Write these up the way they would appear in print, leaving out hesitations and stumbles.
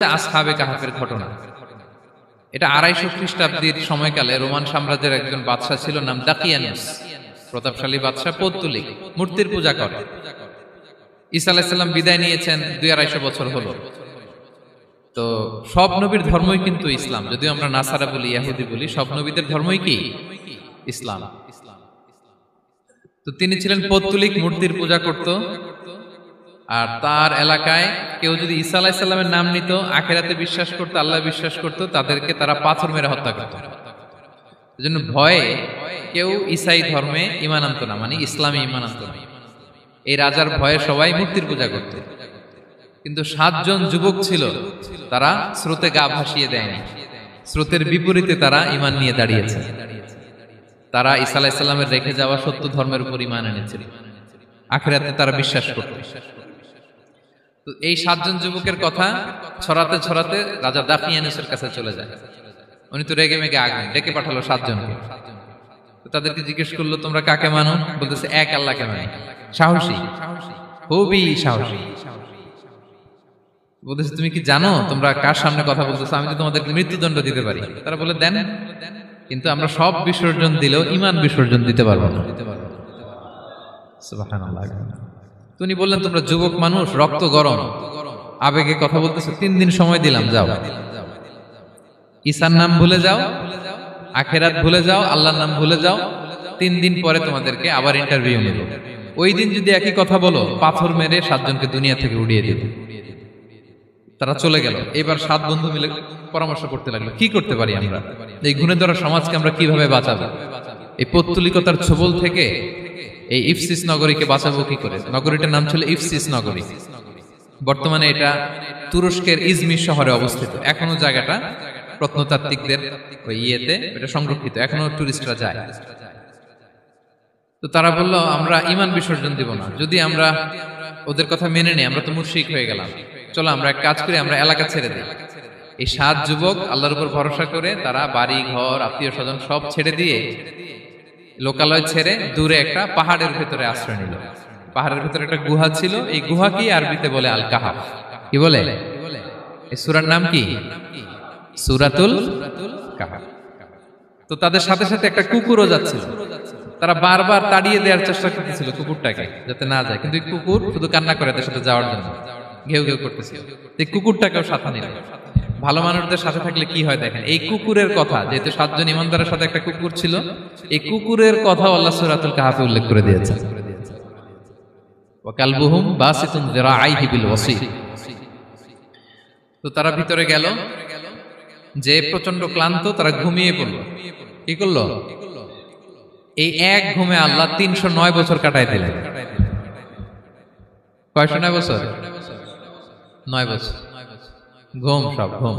আসহাবে কাহাফের ঘটনা। এটা ২৫০ খ্রিস্টাব্দের সময়কালে রোমান সাম্রাজ্যের একজন বাদশাহ ছিল, নাম দাকিয়ানুস। প্রতাপশালী বাদশাহ, পৌত্তলিক, মূর্তির পূজা করে। ঈসা আলাইহিস সালাম বিদায় নিয়েছেন ২৫০ বছর হলো। তো সব নবীর ধর্মই কিন্তু ইসলাম, যদিও আমরা নাসারা বলি, ইহুদি বলি, সব নবীদের ধর্মই কি ইসলাম। তো তিনি ছিলেন পৌত্তলিক, মূর্তির পূজা করত। আর তার এলাকায় কেউ যদি ঈসা আলাইহিস সালামের নাম নিত, আখিরাতে বিশ্বাস করত, আল্লাহ বিশ্বাস করত, তাদেরকে তারা পাথর মেরে হত্যা করত। এজন্য ভয়ে কেউ ঈসাই ধর্মে ঈমান আনত না, মানে ইসলামে ঈমান আনত না। এই রাজার ভয়ে সবাই মূর্তির পূজা করত। কিন্তু ৭ জন যুবক ছিল, তারা স্রোতে গা ভাসিয়ে দেয়নি। স্রোতের বিপরীতে তারা ঈমান নিয়ে দাঁড়িয়েছে। তারা ঈসা আলাইহিস সালামের রেখে যাওয়া সত্য ধর্মের উপর ঈমান এনেছিল, আখিরাতে তারা বিশ্বাস করত। তো এই ৭ জন যুবকের কথা ছড়াতে ছড়াতে রাজা দাকিয়ানুসের কাছে চলে যায়। উনি তো রেগে মেগে আগুন, ডেকে পাঠালো ৭ জনকে। তো তাদেরকে জিজ্ঞেস করলো, তোমরা কাকে মানো? বলতেছে, এক আল্লাহকে মানি। সাহসী, খুবই সাহসী। বলতেছে, তুমি কি জানো তোমরা কার সামনে কথা বলতেছো? আমি তো তোমাদেরকে মৃত্যুদণ্ড দিতে পারি। তারা বলে, দেন, কিন্তু আমরা সব বিসর্জন দিলেও ঈমান বিসর্জন দিতে পারবো না। সুবহানাল্লাহ। তিনি বললেন, তোমরা যুবক মানুষ, রক্ত গরম, আবেগে কথা বলতেছো, ৩ দিন সময় দিলাম, যাও, ঈসার নাম ভুলে যাও, আখিরাত ভুলে যাও, আল্লাহর নাম ভুলে যাও। ৩ দিন পরে তোমাদেরকে আবার ইন্টারভিউ নেব। ওই দিন যদি একই কথা বলো, পাথর মেরে ৭ জনকে দুনিয়া থেকে উড়িয়ে দেব। তারা চলে গেল। এবার ৭ বন্ধু মিলে পরামর্শ করতে লাগলো, কি করতে পারি আমরা, এই গুণে ধরা সমাজকে আমরা কিভাবে বাঁচাবো, এই পৌত্তলিকতার ছোবল থেকে এই ইফসিস নগরীকে বাঁচাবো কি করে। নগরীটার নাম ছিল ইফসিস নগরী। বর্তমানে এটা তুরস্কের ইজমির শহরে অবস্থিত। এখনো জায়গাটা প্রত্নতাত্ত্বিকদের ওই ইয়েতে এটা সংরক্ষিত, এখনো টুরিস্টরা যায়। তো তারা বলল, আমরা ঈমান বিসর্জন দিব না, যদি আমরা ওদের কথা মেনে নেই আমরা তো মুশরিক হয়ে গেলাম। চলো আমরা এক কাজ করি, আমরা এলাকা ছেড়ে দিই। এই ৭ যুবক আল্লাহর উপর ভরসা করে তারা বাড়ি ঘর, আত্মীয় স্বজন সব ছেড়ে দিয়ে, লোকালয় ছেড়ে দূরে একটা পাহাড়ের ভেতরে আশ্রয় নিল। পাহাড়ের ভেতরে একটা গুহা ছিল। এই গুহাকে আরবিতে বলে আল কাহাফ। কি বলে? এই সূরার নাম কি? সূরাতুল কাহাফ। তো তাদের সাথে সাথে একটা কুকুরও যাচ্ছিল। তারা বারবার তাড়িয়ে দেওয়ার চেষ্টা করতেছিল কুকুরটাকে, যাতে না যায়, কিন্তু কুকুর শুধু কান্না করে তাদের সাথে যাওয়ার জন্য, ঘেউ ঘেউ করতেছিল। এই কুকুরটাকেও সাথে নিল। ভালো মানুষদের সাথে থাকলে কি হয় দেখেন, এই কুকুরের কথা, যেহেতু ৭ জন ইমানদারের সাথে একটা কুকুর ছিল, এই কুকুরের কথা আল্লাহ সূরাতুল কাহাফে উল্লেখ করে দিয়েছে। ওয়া কালবুহুম বাসিতুন যিরাআইহি বিল ওয়াসি। তো তারা ভিতরে গেল, যে প্রচন্ড ক্লান্ত, তারা ঘুমিয়ে পড়ল। কি করলো? এই এক ঘুমে আল্লাহ ৩০৯ বছর কাটায় দিলেন। কয়শো ৯ বছর? ৯ বছর ঘুম, সব ঘুম,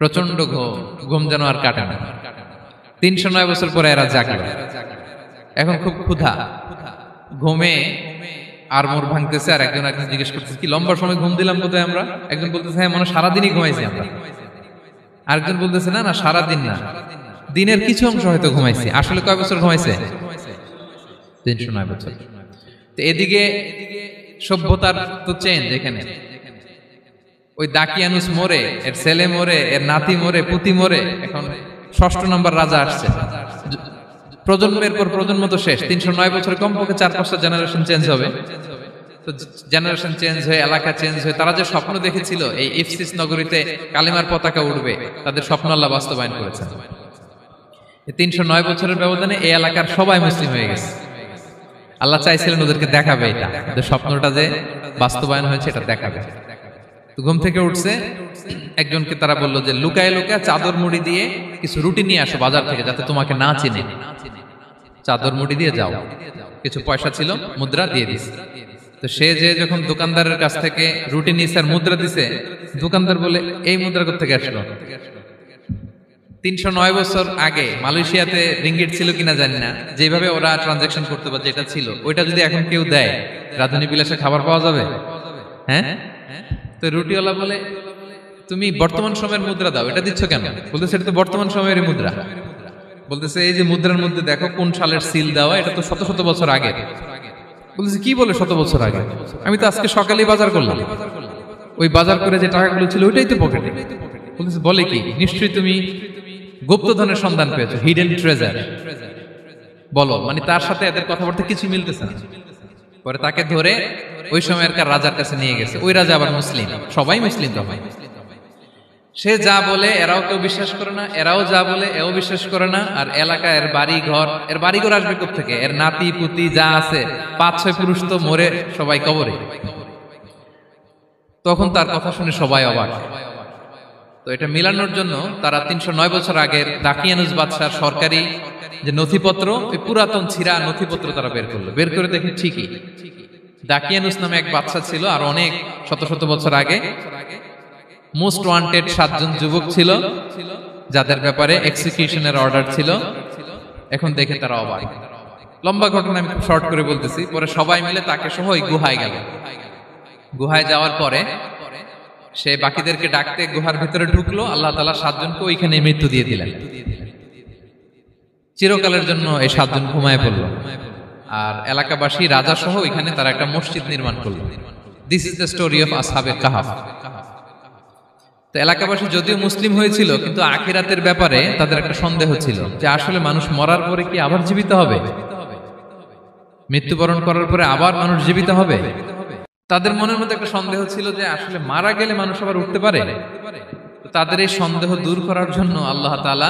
প্রচন্ড ঘুম, ঘুম যেন আর কাটে না। ৩০৯ বছর পরে এরা জাগলো। এখন খুব ক্ষুধা, ঘুমে আর মোর ভাঙতেছে। আর একজন জিজ্ঞেস করতেছে, কি লম্বা সময় ঘুম দিলাম কোথায় আমরা? একজন বলতেছে, হ্যাঁ, মনে সারাদিনই ঘুমাইছি আমরা। আরেকজন বলতেছে, না না, সারাদিন না, দিনের কিছু অংশ হয়তো ঘুমাইছি। আসলে কয় বছর ঘুমাইছে? ৩০৯ বছর। তো এদিকে সভ্যতার তো চেঞ্জ। এখানে ওই দাকিয়ানুস মরে, এর ছেলে মরে, এর নাতি মরে, পুতি মরে, এখন ৬ষ্ঠ নম্বর রাজা আসছে। প্রজন্মের পর প্রজন্ম তো শেষ। ৩০৯ বছরে কমপক্ষে ৪-৫টা জেনারেশন চেঞ্জ হবে। তো জেনারেশন চেঞ্জ হয়ে, এলাকা চেঞ্জ হয়ে, তারা যে স্বপ্ন দেখেছিল এই ইফসিস নগরীতে কালিমার পতাকা উঠবে, তাদের স্বপ্ন আল্লাহ বাস্তবায়ন করেছেন। ৩০৯ বছরের ব্যবধানে এই এলাকার সবাই মুসলিম হয়ে গেছে। আল্লাহ চাইছিলেন ওদেরকে দেখাবে, এটা ওদের স্বপ্নটা যে বাস্তবায়ন হয়েছে এটা দেখাবে। তো ঘুম থেকে উঠছে, একজনকে তারা বললো যে লুকায় লুকায় চাদর মুড়ি দিয়ে কিছু রুটি নিয়ে আসো বাজার থেকে, যাতে তোমাকে না চিনে। চাদর মুড়ি দিয়ে যাও। কিছু পয়সা ছিল, মুদ্রা দিয়ে দিছে। তো সে যে যখন দোকানদারের কাছ থেকে রুটি নিয়েছে আর মুদ্রা দিছে, দোকানদার বলে, এই মুদ্রা কোত্থেকে আসলো? ৩০৯ বছর আগে মালয়েশিয়াতে রিঙ্গিট ছিল কিনা জানি না, যেভাবে ওরা ট্রানজাকশন করতে পারে, যেটা ছিল ওইটা যদি এখন কেউ দেয়, রাধুনী বিলাসে খাবার পাওয়া যাবে? হ্যাঁ। তো রুটিওয়ালা বলে, তুমি বর্তমান সময়ের মুদ্রা দাও, এটা দিচ্ছ কেন? বলতেছে, এটা তো বর্তমান সময়ের মুদ্রা। বলতেছে, এই যে মুদ্রার মধ্যে দেখো কোন সালের সিল দেওয়া, এটা তো শত শত বছর আগে। বলতেছে, কি বলে শত বছর আগে? আমি তো আজকে সকালেই বাজার করলাম। ওই বাজার করে যে টাকাগুলো ছিল ওইটাই তো পকেটে। বলতেছে বলে কি, নিশ্চয়ই তুমি গুপ্তধনের সন্ধান পেয়েছো, হিডেন ট্রেজার। বলো, মানে তার সাথে এদের কথাবার্তা কিছু মিলতেছে না। পরে তাকে ধরে ওই সময়কার রাজার কাছে নিয়ে গেছে। ওই রাজা আবার মুসলিম, সবাই মুসলিম তো হয়। সে যা বলে এরাও কেউ বিশ্বাস করে না, এরাও যা বলে এও বিশ্বাস করে না। আর এলাকা এর বাড়ি ঘর আসবে কোত্থেকে? এর নাতি পুতি যা আছে 5-6 পুরুষ তো মরে সবাই কবরে। তখন তার কথা শুনে সবাই অবাক। তো এটা মিলানোর জন্য তারা 309 বছর আগের দাকিয়ানুস বাদশার সরকারি যে নথিপত্র, ওই পুরাতন ছিঁড়া নথিপত্র তারা বের করলো। বের করে দেখে ঠিকই দাকিয়ানুস নামে এক বাদশা ছিল, আর অনেক শত শত বছর আগে মোস্ট ওয়ান্টেড 7 জন যুবক ছিল, যাদের ব্যাপারে এক্সিকিউশনের অর্ডার ছিল। এখন দেখে তারা অবাক। লম্বা ঘটনা আমি খুব শর্ট করে বলতেছি। পরে সবাই মিলে তাকে সহ ওই গুহায় গেল। গুহায় যাওয়ার পরে সে বাকিদেরকে ডাকতে গুহার ভিতরে ঢুকলো। আল্লাহ তাআলা 7 জনকে ওইখানে মৃত্যু দিয়ে দিলেন। চিরকালের জন্য এই 7 জন ঘুমায় পড়লো। আর এলাকাবাসী রাজা সহ ওইখানে তারা একটা মসজিদ নির্মাণ করলো। This is the story of আসহাবে কাহাফ। তো এলাকাবাসী যদিও মুসলিম হয়েছিল, কিন্তু আখিরাতের ব্যাপারে তাদের একটা সন্দেহ ছিল যে আসলে মানুষ মরার পরে কি আবার জীবিত হবে? মৃত্যুবরণ করার পরে আবার মানুষ জীবিত হবে? তাদের মনের মধ্যে একটা সন্দেহ ছিল যে আসলে মারা গেলে মানুষ আবার উঠতে পারে। তাদের এই সন্দেহ দূর করার জন্য আল্লাহ তাআলা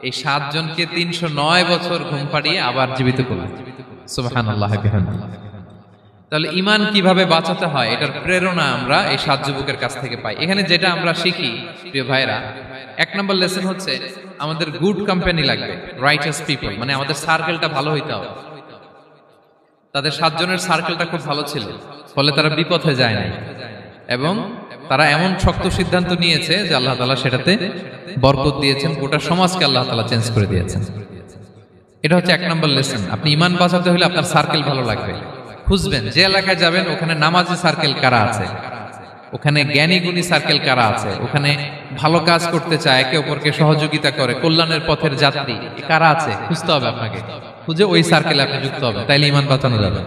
এই 7 জনকে 309 বছর ঘুম পাড়িয়ে আবার জীবিত করলেন। সুবহানাল্লাহ বিহামদিহি। তাহলে ঈমান কিভাবে বাঁচাতে হয়, এটার প্রেরণা আমরা এই 7 যুবকের কাছ থেকে পাই। এখানে যেটা আমরা শিখি প্রিয় ভাইরা, 1 নম্বর লেসন হচ্ছে আমাদের গুড কোম্পানি লাগবে, রাইটাস পিপল, মানে আমাদের সার্কেলটা ভালো হইতে হবে। তাদের 7 জনের সার্কেলটা খুব ভালো ছিল, ফলে তারা বিপথে যায় নাই এবং তারা এমন শক্ত সিদ্ধান্ত নিয়েছে যে আল্লাহ তাআলা সেটাতে বরকত দিয়েছেন, গোটা সমাজকে আল্লাহ তাআলা চেঞ্জ করে দিয়েছেন। এটা হচ্ছে 1 নম্বর লেসন। আপনি ঈমান বাঁচাতে হলে আপনার সার্কেল ভালো লাগবে। খুঁজবেন যে এলাকায় যাবেন ওখানে নামাজি সার্কেল কারা আছে, ওখানে জ্ঞানী গুণী সার্কেল কারা আছে, ওখানে ভালো কাজ করতে চায়, একে অপরকে সহযোগিতা করে, কল্যাণের পথের যাত্রী কারা আছে খুঁজতে হবে আপনাকে। খুঁজে ওই সার্কেলে আপনি যুক্ত হবে, তাইলে ঈমান বাঁচানো যাবে।